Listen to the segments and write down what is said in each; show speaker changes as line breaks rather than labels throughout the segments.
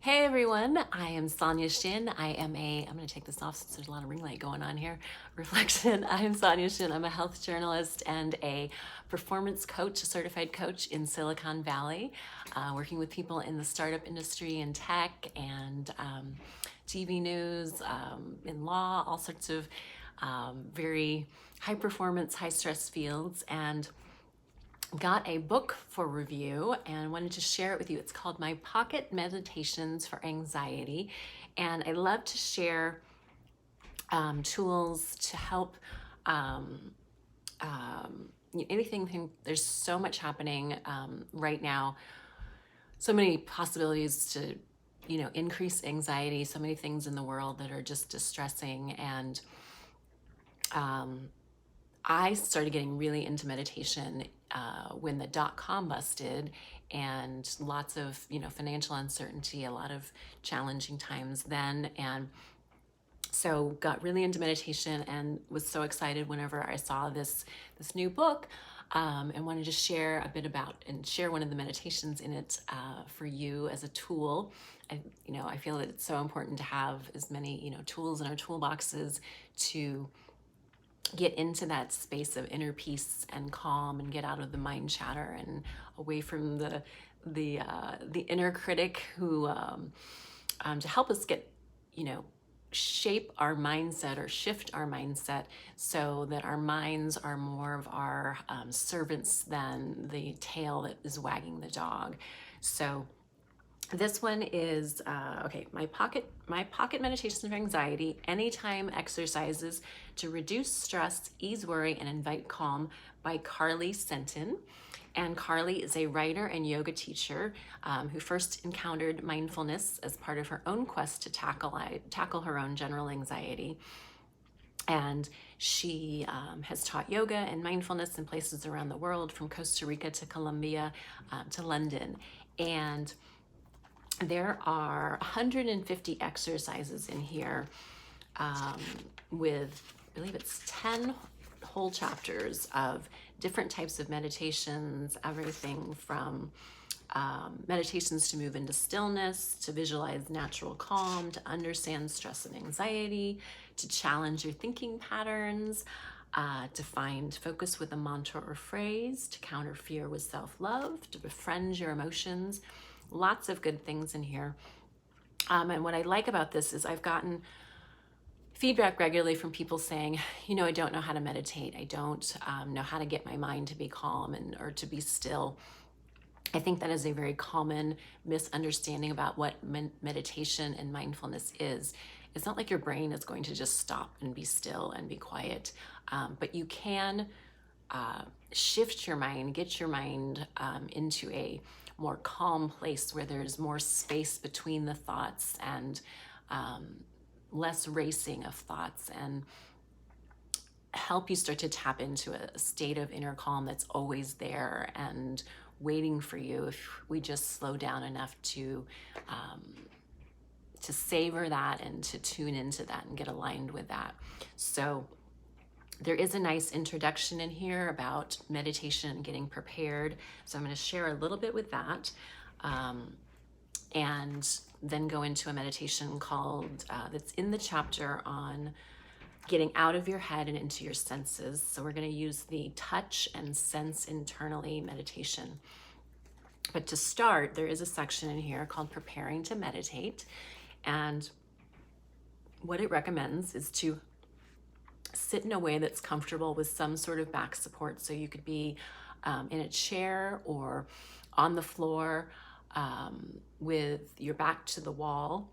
Hey everyone, I am Sonia Shin. I'm going to take this off since there's a lot of ring light going on here. Reflection. I am Sonia Shin. I'm a health journalist and a performance coach, a certified coach in Silicon Valley, working with people in the startup industry and tech and TV news, in law, all sorts of very high performance, high stress fields. And got a book for review and wanted to share it with you. It's called My Pocket Meditations for Anxiety. And I love to share tools to help anything. There's so much happening right now, so many possibilities to increase anxiety, so many things in the world that are just distressing. And I started getting really into meditation when the dot-com busted, and lots of financial uncertainty, a lot of challenging times then. And so got really into meditation and was so excited whenever I saw this new book, and wanted to share a bit about and share one of the meditations in it for you as a tool. I feel that it's so important to have as many tools in our toolboxes to get into that space of inner peace and calm and get out of the mind chatter and away from the inner critic who to help us get shape our mindset or shift our mindset so that our minds are more of our servants than the tail that is wagging the dog. So this one is okay. My pocket meditation for anxiety, anytime exercises to reduce stress, ease worry, and invite calm by Carly Senton. And Carly is a writer and yoga teacher who first encountered mindfulness as part of her own quest to tackle her own general anxiety. And she has taught yoga and mindfulness in places around the world, from Costa Rica to Colombia to London. And there are 150 exercises in here with, I believe it's 10 whole chapters of different types of meditations, everything from meditations to move into stillness, to visualize natural calm, to understand stress and anxiety, to challenge your thinking patterns, to find focus with a mantra or phrase, to counter fear with self-love, to befriend your emotions. Lots of good things in here. And what I like about this is I've gotten feedback regularly from people saying, I don't know how to meditate. I don't know how to get my mind to be calm or to be still. I think that is a very common misunderstanding about what meditation and mindfulness is. It's not like your brain is going to just stop and be still and be quiet, but you can shift your mind, get your mind into a more calm place where there's more space between the thoughts and less racing of thoughts, and help you start to tap into a state of inner calm that's always there and waiting for you if we just slow down enough to savor that and to tune into that and get aligned with that. So there is a nice introduction in here about meditation and getting prepared. So I'm going to share a little bit with that, and then go into a meditation called, that's in the chapter on getting out of your head and into your senses. So we're going to use the touch and sense internally meditation. But to start, there is a section in here called Preparing to Meditate. And what it recommends is to sit in a way that's comfortable with some sort of back support. So you could be in a chair or on the floor with your back to the wall,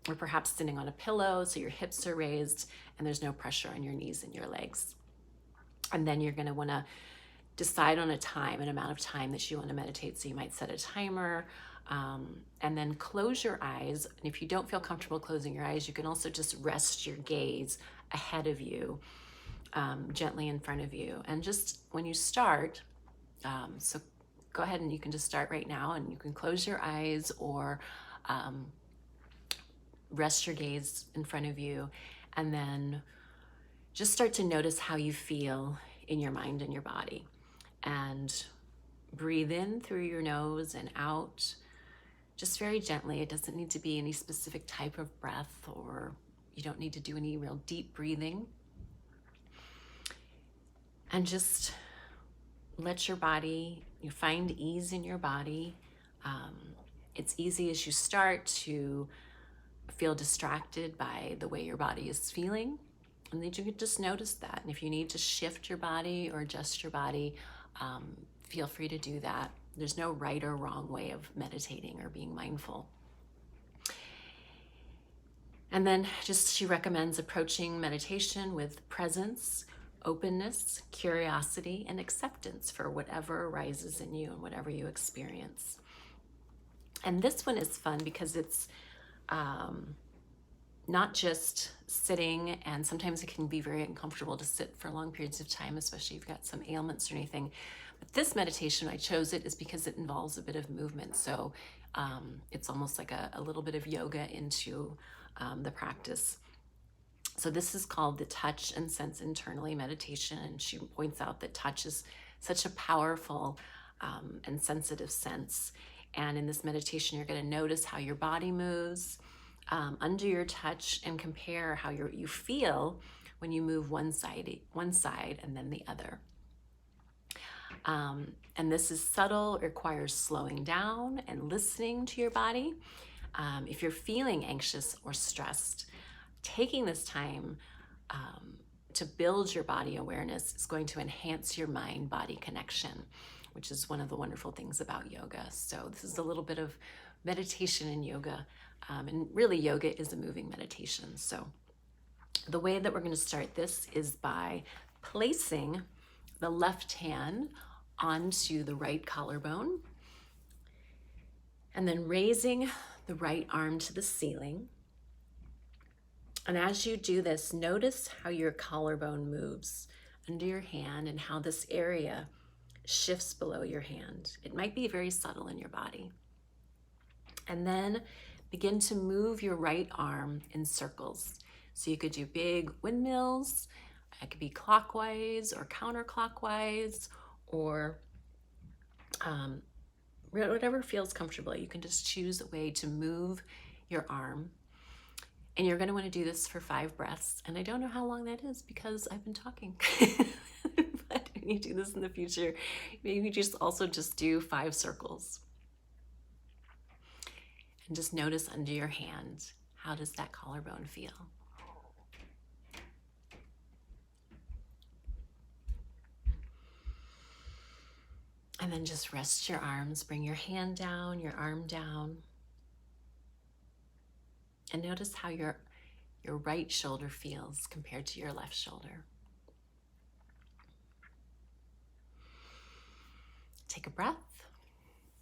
or perhaps sitting on a pillow so your hips are raised and there's no pressure on your knees and your legs. And then you're going to want to decide on an amount of time that you want to meditate. So you might set a timer, and then close your eyes. And if you don't feel comfortable closing your eyes, you can also just rest your gaze ahead of you, gently in front of you. And just when you start, so go ahead and you can just start right now, and you can close your eyes or rest your gaze in front of you, and then just start to notice how you feel in your mind and your body. And breathe in through your nose and out, just very gently. It doesn't need to be any specific type of breath, or you don't need to do any real deep breathing. And just let your body, you find ease in your body. It's easy as you start to feel distracted by the way your body is feeling. And then you can just notice that. And if you need to shift your body or adjust your body, feel free to do that. There's no right or wrong way of meditating or being mindful. And then she recommends approaching meditation with presence, openness, curiosity, and acceptance for whatever arises in you and whatever you experience. And this one is fun because it's not just sitting, and sometimes it can be very uncomfortable to sit for long periods of time, especially if you've got some ailments or anything. But this meditation, I chose it is because it involves a bit of movement. So it's almost like a little bit of yoga into the practice. So this is called the Touch and Sense Internally meditation. And she points out that touch is such a powerful and sensitive sense. And in this meditation, you're going to notice how your body moves under your touch and compare how you feel when you move one side and then the other. And this is subtle, it requires slowing down and listening to your body. If you're feeling anxious or stressed, taking this time to build your body awareness is going to enhance your mind-body connection, which is one of the wonderful things about yoga. So this is a little bit of meditation in yoga. And really, yoga is a moving meditation. So the way that we're going to start this is by placing the left hand onto the right collarbone, and then raising the right arm to the ceiling. And as you do this, notice how your collarbone moves under your hand and how this area shifts below your hand. It might be very subtle in your body. And then begin to move your right arm in circles. So you could do big windmills. It could be clockwise or counterclockwise, or whatever feels comfortable. You can just choose a way to move your arm. And you're going to want to do this for 5 breaths. And I don't know how long that is because I've been talking. But when you do this in the future, maybe just do 5 circles. And just notice under your hand, how does that collarbone feel? And then just rest your arms, bring your hand down, your arm down. And notice how your right shoulder feels compared to your left shoulder. Take a breath.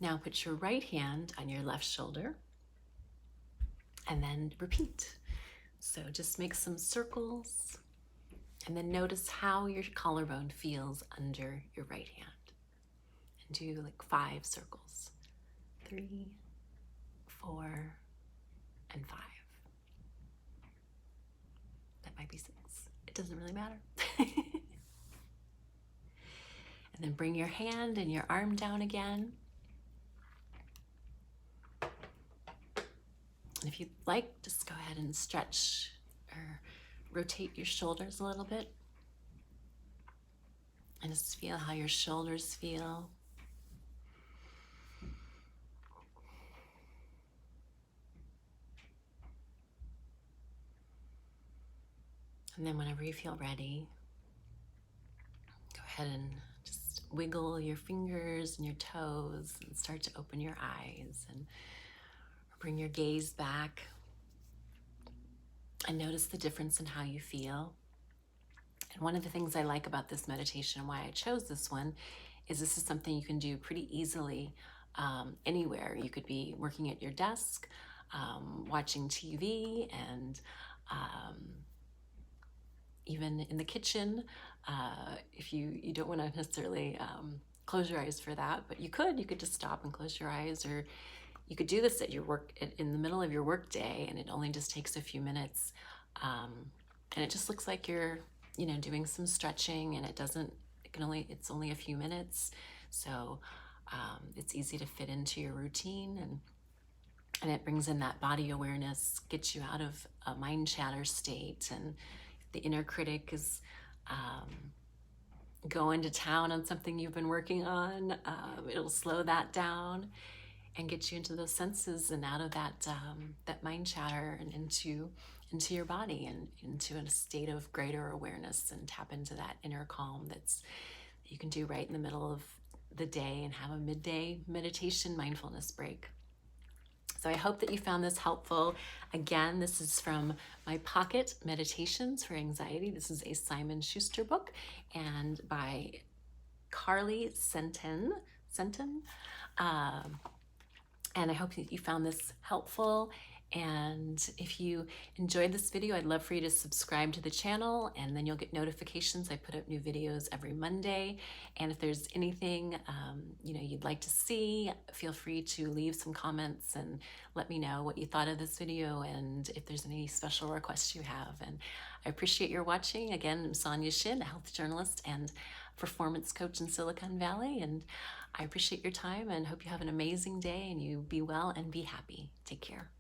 Now put your right hand on your left shoulder and then repeat. So just make some circles and then notice how your collarbone feels under your right hand. And do like 5 circles. 3, 4, and 5. That might be 6. It doesn't really matter. And then bring your hand and your arm down again. And if you'd like, just go ahead and stretch or rotate your shoulders a little bit. And just feel how your shoulders feel. And then whenever you feel ready, go ahead and just wiggle your fingers and your toes and start to open your eyes and bring your gaze back and notice the difference in how you feel. And one of the things I like about this meditation and why I chose this one is this is something you can do pretty easily anywhere. You could be working at your desk, watching TV, and even in the kitchen, if you don't want to necessarily close your eyes for that, but you could just stop and close your eyes, or you could do this at your work in the middle of your work day, and it only just takes a few minutes, and it just looks like you're doing some stretching, and it's only a few minutes, so it's easy to fit into your routine. And And it brings in that body awareness, gets you out of a mind chatter state. And the inner critic is going to town on something you've been working on, it'll slow that down and get you into those senses and out of that mind chatter and into your body and into a state of greater awareness, and tap into that inner calm that you can do right in the middle of the day and have a midday meditation mindfulness break. So I hope that you found this helpful. Again, this is from my Pocket Meditations for Anxiety. This is a Simon Schuster book and by Carly Senton. And I hope that you found this helpful. And if you enjoyed this video, I'd love for you to subscribe to the channel, and then you'll get notifications. I put up new videos every Monday. And if there's anything you'd like to see, feel free to leave some comments and let me know what you thought of this video and if there's any special requests you have. And I appreciate your watching. Again, I'm Sonia Shin, a health journalist and performance coach in Silicon Valley, and I appreciate your time and hope you have an amazing day and you be well and be happy. Take care.